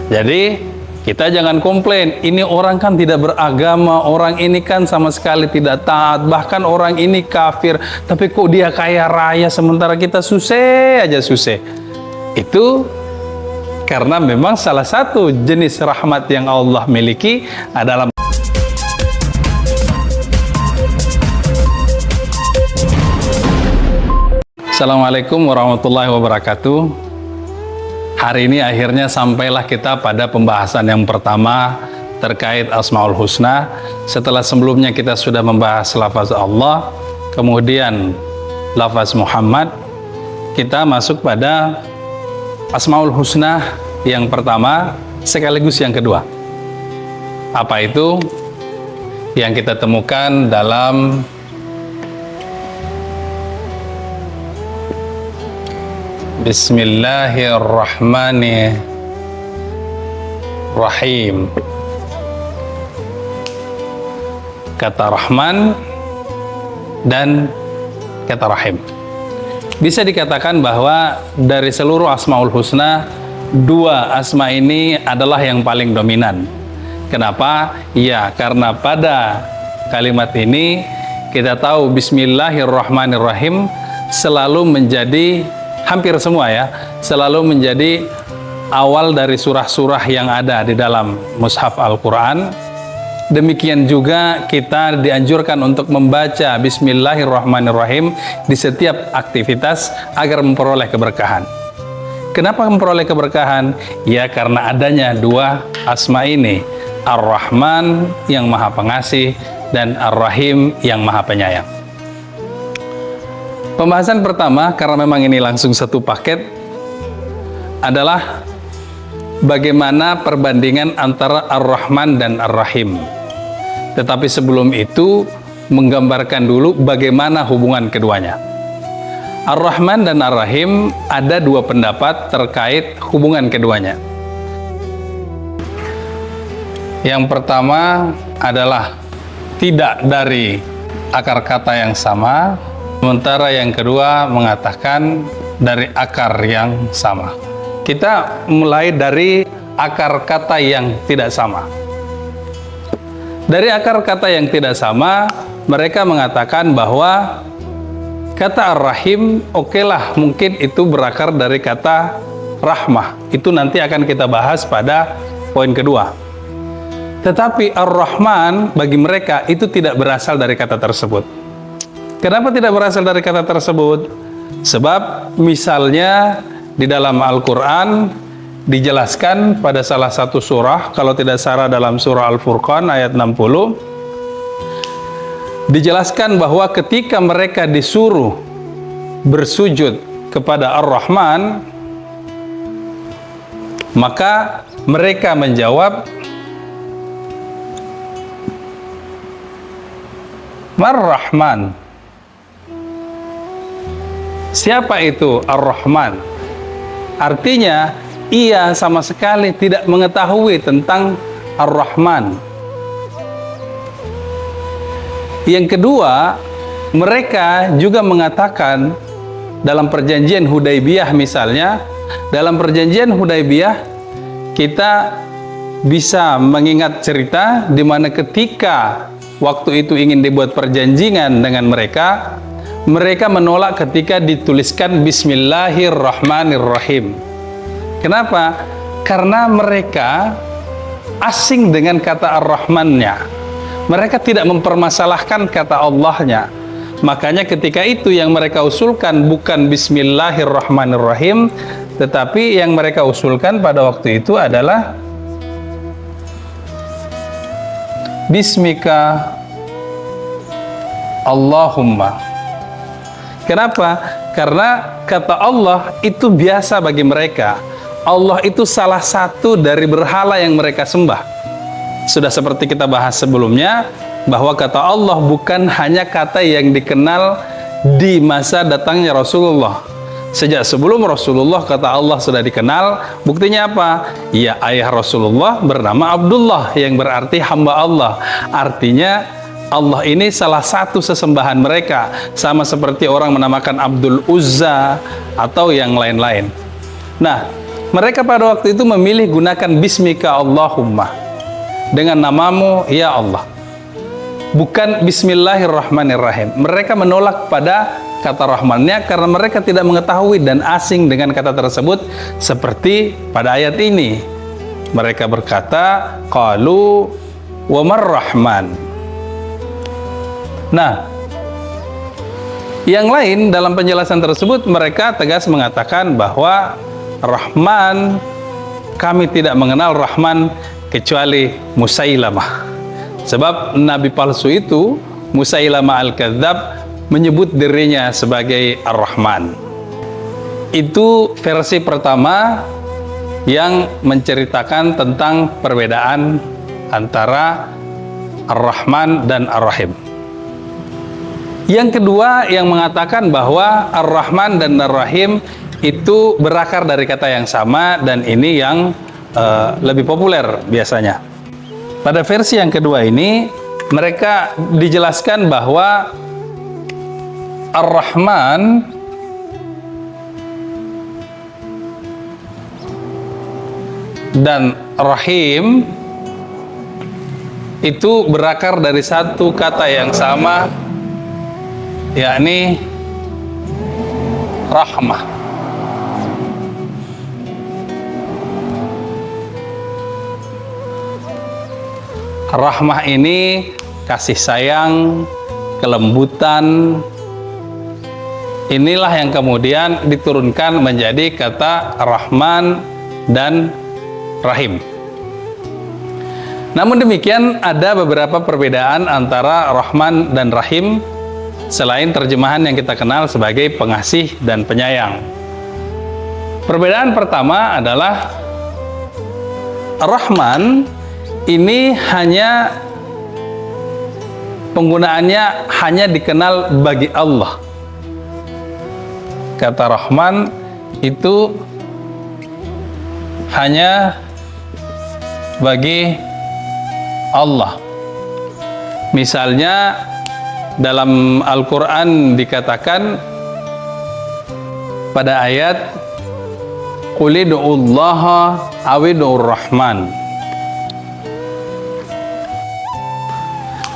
Jadi kita jangan komplain, ini orang kan tidak beragama, orang ini kan sama sekali tidak taat, bahkan orang ini kafir, tapi kok dia kaya raya sementara kita susah aja susah. Itu karena memang salah satu jenis rahmat yang Allah miliki adalah Assalamualaikum warahmatullahi wabarakatuh. Hari ini akhirnya sampailah kita pada pembahasan yang pertama terkait Asmaul Husna. Setelah sebelumnya kita sudah membahas lafaz Allah, kemudian lafaz Muhammad, kita masuk pada Asmaul Husna yang pertama sekaligus yang kedua. Apa itu? Yang kita temukan dalam Bismillahirrahmanirrahim. Kata Rahman dan kata Rahim. Bisa dikatakan bahwa dari seluruh Asmaul Husna, dua asma ini adalah yang paling dominan. Kenapa? Ya, karena pada kalimat ini kita tahu Bismillahirrahmanirrahim selalu menjadi, hampir semua ya, selalu menjadi awal dari surah-surah yang ada di dalam mushaf Al-Quran. Demikian juga kita dianjurkan untuk membaca Bismillahirrahmanirrahim di setiap aktivitas agar memperoleh keberkahan. Kenapa memperoleh keberkahan? Ya, karena adanya dua asma ini, Ar-Rahman yang maha pengasih dan Ar-Rahim yang maha penyayang. Pembahasan pertama, karena memang ini langsung satu paket, adalah bagaimana perbandingan antara Ar-Rahman dan Ar-Rahim. Tetapi sebelum itu, menggambarkan dulu bagaimana hubungan keduanya. Ar-Rahman dan Ar-Rahim, ada dua pendapat terkait hubungan keduanya. Yang pertama adalah tidak dari akar kata yang sama, sementara yang kedua mengatakan dari akar yang sama. Kita mulai dari akar kata yang tidak sama. Dari akar kata yang tidak sama, mereka mengatakan bahwa kata Ar-Rahim, okelah, mungkin itu berakar dari kata rahmah. Itu nanti akan kita bahas pada poin kedua. Tetapi Ar-Rahman bagi mereka itu tidak berasal dari kata tersebut. Kenapa tidak berasal dari kata tersebut? Sebab misalnya di dalam Al-Quran dijelaskan pada salah satu surah, kalau tidak salah dalam surah Al-Furqan ayat 60, dijelaskan bahwa ketika mereka disuruh bersujud kepada Ar-Rahman, maka mereka menjawab, Mar-Rahman. Siapa itu Ar-Rahman? Artinya, ia sama sekali tidak mengetahui tentang Ar-Rahman. Yang kedua, mereka juga mengatakan dalam perjanjian Hudaybiyah misalnya, dalam perjanjian Hudaybiyah kita bisa mengingat cerita di mana ketika waktu itu ingin dibuat perjanjian dengan mereka, mereka menolak ketika dituliskan Bismillahirrahmanirrahim. Kenapa? Karena mereka asing dengan kata Ar-Rahman-nya. Mereka tidak mempermasalahkan kata Allah-nya. Makanya ketika itu yang mereka usulkan bukan Bismillahirrahmanirrahim, tetapi yang mereka usulkan pada waktu itu adalah Bismika Allahumma. Kenapa? Karena kata Allah itu biasa bagi mereka. Allah itu salah satu dari berhala yang mereka sembah. Sudah seperti kita bahas sebelumnya, bahwa kata Allah bukan hanya kata yang dikenal di masa datangnya Rasulullah. Sejak sebelum Rasulullah kata Allah sudah dikenal. Buktinya apa? Ya, ayah Rasulullah bernama Abdullah, yang berarti hamba Allah. Artinya Allah ini salah satu sesembahan mereka, sama seperti orang menamakan Abdul Uzza atau yang lain-lain. Nah, Mereka pada waktu itu memilih gunakan Bismika Allahumma, dengan namamu ya Allah, bukan Bismillahirrahmanirrahim. Mereka menolak pada kata Rahmannya karena mereka tidak mengetahui dan asing dengan kata tersebut. Seperti pada ayat ini, mereka berkata, qalu wa marrahman. Nah, yang lain dalam penjelasan tersebut mereka tegas mengatakan bahwa Rahman, kami tidak mengenal Rahman kecuali Musailamah. Sebab nabi palsu itu, Musailamah al-Kadzab, menyebut dirinya sebagai Ar-Rahman. Itu versi pertama yang menceritakan tentang perbedaan antara Ar-Rahman dan Ar-Rahim. Yang kedua yang mengatakan bahwa Ar-Rahman dan Ar-Rahim itu berakar dari kata yang sama, dan ini yang lebih populer biasanya. Pada versi yang kedua ini, mereka dijelaskan bahwa Ar-Rahman dan Rahim itu berakar dari satu kata yang sama, yakni rahmah. Rahmah ini kasih sayang, kelembutan. Inilah yang kemudian diturunkan menjadi kata Rahman dan Rahim. Namun demikian, ada beberapa perbedaan antara Rahman dan Rahim selain terjemahan yang kita kenal sebagai pengasih dan penyayang. Perbedaan pertama adalah Rahman ini hanya penggunaannya hanya dikenal bagi Allah. Kata Rahman itu hanya bagi Allah. Misalnya dalam Al-Quran dikatakan pada ayat qul ud'ullaha awidur rahman,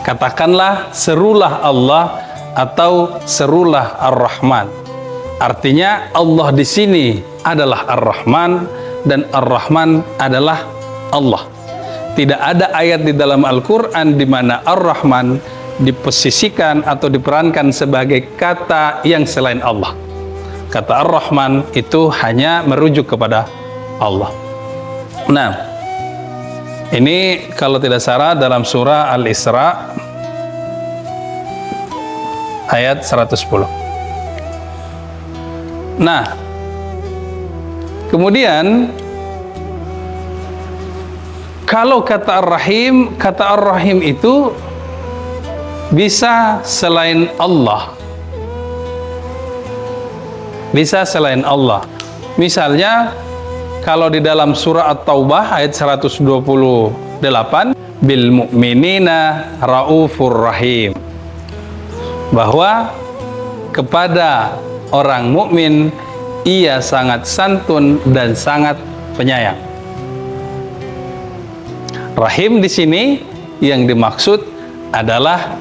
katakanlah serulah Allah atau serulah Ar-Rahman. Artinya Allah di sini adalah Ar-Rahman dan Ar-Rahman adalah Allah. Tidak ada ayat di dalam Al-Quran di mana Ar-Rahman diposisikan atau diperankan sebagai kata yang selain Allah. Kata Ar-Rahman itu hanya merujuk kepada Allah. Nah, ini kalau tidak salah dalam surah Al-Isra ayat 110. Nah, kemudian kalau kata Ar-Rahim itu bisa selain Allah. Bisa selain Allah. Misalnya kalau di dalam surah At-Taubah ayat 128, bil mu'minina raufur rahim, bahwa kepada orang mukmin ia sangat santun dan sangat penyayang. Rahim di sini yang dimaksud adalah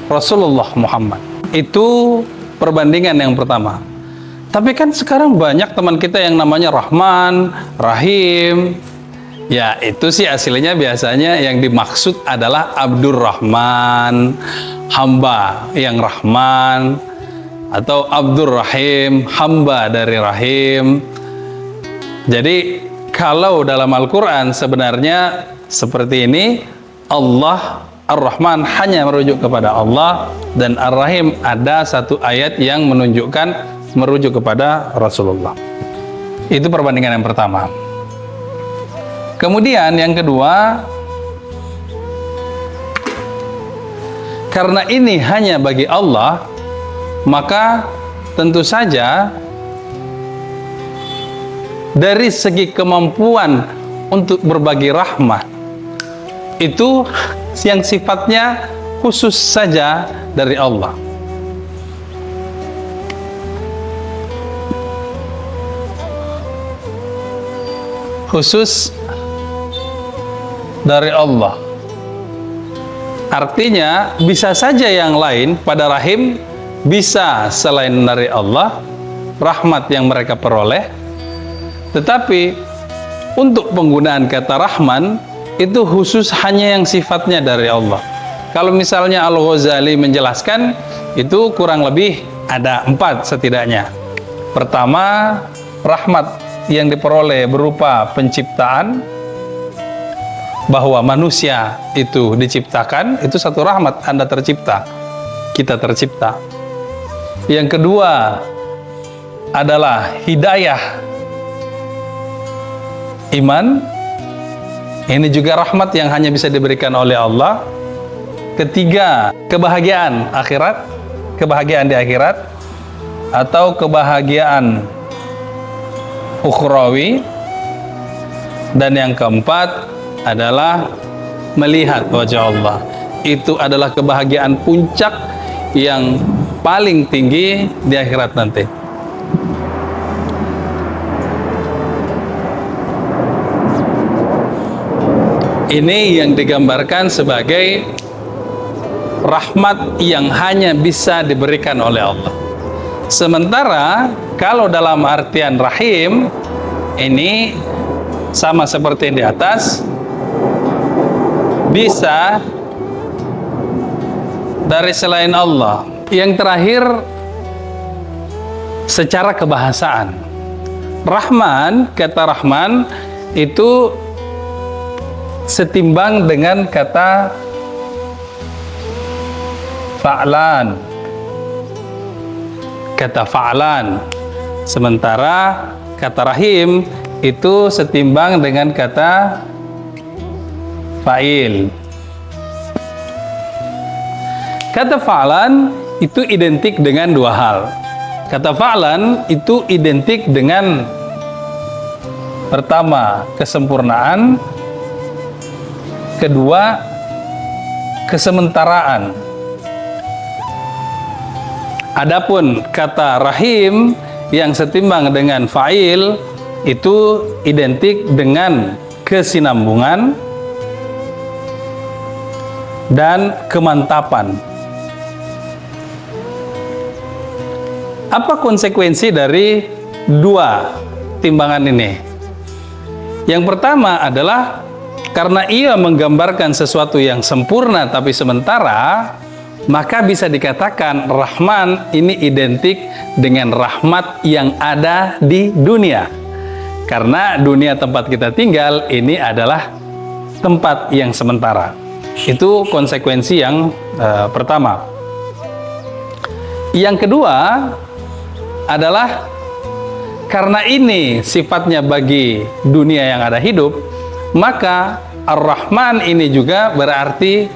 Rasulullah Muhammad. Itu perbandingan yang pertama. Tapi kan sekarang banyak teman kita yang namanya Rahman, Rahim. Ya, itu sih aslinya biasanya yang dimaksud adalah Abdurrahman, hamba yang Rahman, atau Abdurrahim, hamba dari Rahim. Jadi kalau dalam Al-Quran sebenarnya seperti ini, Allah Ar-Rahman hanya merujuk kepada Allah, dan Ar-Rahim ada satu ayat yang menunjukkan merujuk kepada Rasulullah. Itu perbandingan yang pertama. Kemudian yang kedua, karena ini hanya bagi Allah, maka tentu saja dari segi kemampuan untuk berbagi rahmat itu yang sifatnya khusus saja dari Allah. khusus dari Allah. Artinya bisa saja yang lain pada rahim bisa selain dari Allah, rahmat yang mereka peroleh. Tetapi untuk penggunaan kata Rahman itu khusus hanya yang sifatnya dari Allah. Kalau misalnya Al-Ghazali menjelaskan, itu kurang lebih ada 4 setidaknya. Pertama, rahmat yang diperoleh berupa penciptaan, bahwa manusia itu diciptakan, itu satu rahmat, Anda tercipta, kita tercipta. Yang kedua adalah hidayah iman, ini juga rahmat yang hanya bisa diberikan oleh Allah. Ketiga, kebahagiaan akhirat, kebahagiaan di akhirat, atau kebahagiaan ukhrawi. Dan yang keempat adalah melihat wajah Allah. Itu adalah kebahagiaan puncak yang paling tinggi di akhirat nanti. Ini yang digambarkan sebagai rahmat yang hanya bisa diberikan oleh Allah. Sementara kalau dalam artian rahim, ini sama seperti yang di atas, bisa dari selain Allah. Yang terakhir, secara kebahasaan, Rahman, kata Rahman itu setimbang dengan kata fa'lan, kata fa'lan. Sementara kata rahim itu setimbang dengan kata fa'il. Kata fa'lan itu identik dengan 2 hal. Kata fa'lan itu identik dengan, pertama, kesempurnaan, kedua, kesementaraan. Adapun kata rahim yang setimbang dengan fa'il itu identik dengan kesinambungan dan kemantapan. Apa konsekuensi dari 2 timbangan ini? Yang pertama adalah karena ia menggambarkan sesuatu yang sempurna tapi sementara, maka bisa dikatakan Rahman ini identik dengan rahmat yang ada di dunia. Karena dunia tempat kita tinggal ini adalah tempat yang sementara. Itu konsekuensi yang pertama. Yang kedua adalah karena ini sifatnya bagi dunia yang ada hidup, maka Ar-Rahman ini juga berarti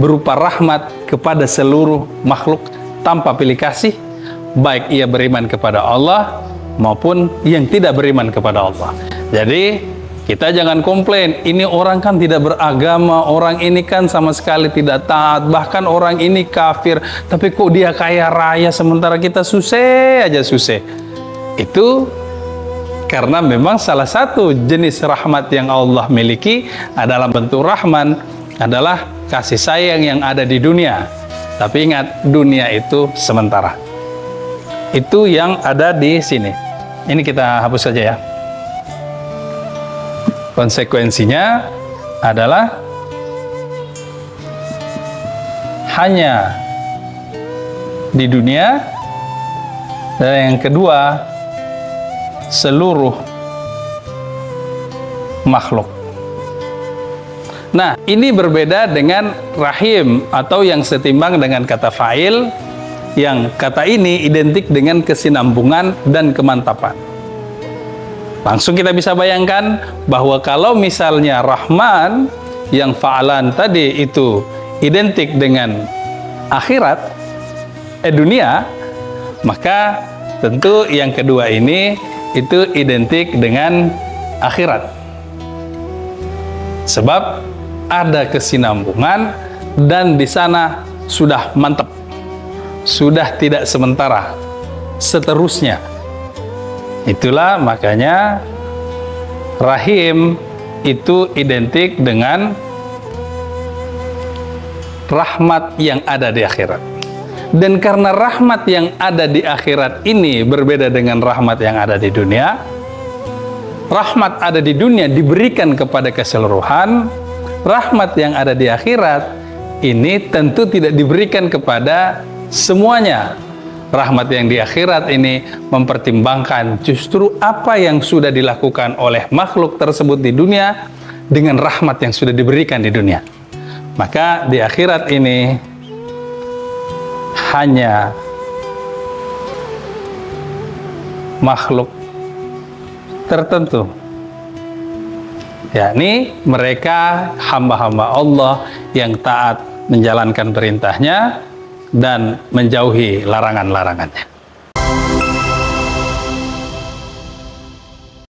berupa rahmat kepada seluruh makhluk tanpa pilih kasih, baik ia beriman kepada Allah maupun yang tidak beriman kepada Allah. Jadi kita jangan komplain, ini orang kan tidak beragama, orang ini kan sama sekali tidak taat, bahkan orang ini kafir, tapi kok dia kaya raya sementara kita susah aja susah. Itu karena memang salah satu jenis rahmat yang Allah miliki adalah bentuk Rahman, adalah kasih sayang yang ada di dunia. Tapi ingat, dunia itu sementara. Itu yang ada di sini. Ini kita hapus saja ya. Konsekuensinya adalah hanya di dunia, dan yang kedua seluruh makhluk. Nah, ini berbeda dengan rahim atau yang setimbang dengan kata fa'il, yang kata ini identik dengan kesinambungan dan kemantapan. Langsung kita bisa bayangkan bahwa kalau misalnya Rahman yang fa'alan tadi itu identik dengan akhirat, dunia, maka tentu yang kedua ini itu identik dengan akhirat. Sebab ada kesinambungan dan di sana sudah mantap, sudah tidak sementara, seterusnya. Itulah makanya Rahim itu identik dengan rahmat yang ada di akhirat. Dan karena rahmat yang ada di akhirat ini berbeda dengan rahmat yang ada di dunia, rahmat ada di dunia diberikan kepada keseluruhan, rahmat yang ada di akhirat ini tentu tidak diberikan kepada semuanya. Rahmat yang di akhirat ini mempertimbangkan justru apa yang sudah dilakukan oleh makhluk tersebut di dunia dengan rahmat yang sudah diberikan di dunia. Maka di akhirat ini hanya makhluk tertentu, yakni mereka hamba-hamba Allah yang taat menjalankan perintahnya dan menjauhi larangan-larangannya.